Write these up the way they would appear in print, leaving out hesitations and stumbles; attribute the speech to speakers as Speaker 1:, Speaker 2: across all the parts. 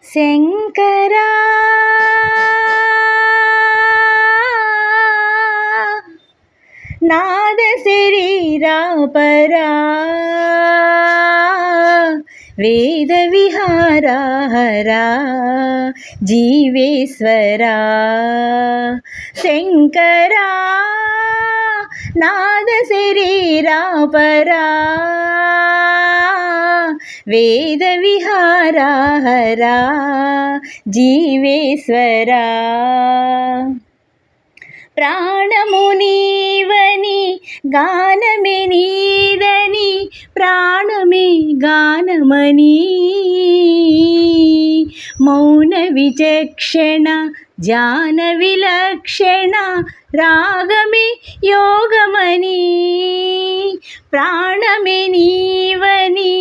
Speaker 1: శంకరా నాద శరీరా పరా వేద విహారా హరా జీవేశ్వరా శంకరా నాద శరీరా పరా వేద విహారా హరా జీవేశ్వరా ప్రాణము నీవని గానమే నీదని ప్రాణమే గానమని మౌన విచక్షణ ధ్యాన విలక్షణ రాగమే యోగమని ప్రాణమే నీవని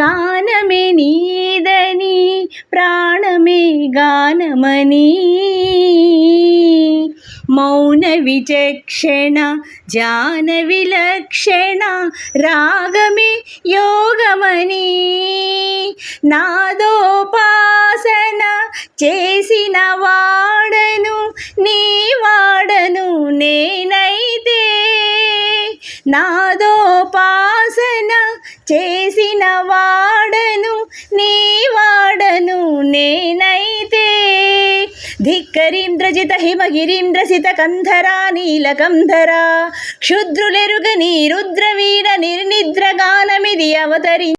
Speaker 1: గానమే నీదని ప్రాణమే గానమని మౌన విచక్షణ ధ్యాన విలక్షణ రాగమే యోగమని నాదోపాసన చేసిన వాడను నీ వాడను నేనైతే నాదోపాసన చేసిన వాడను నీ వాడను నేనైతే ధిక్కరీంద్రజిత హిమగిరీంద్రసిత కంధరా నీలకంధరా క్షుద్రులెరుగని రుద్రవీర నిర్నిద్రగానమిది అవతరి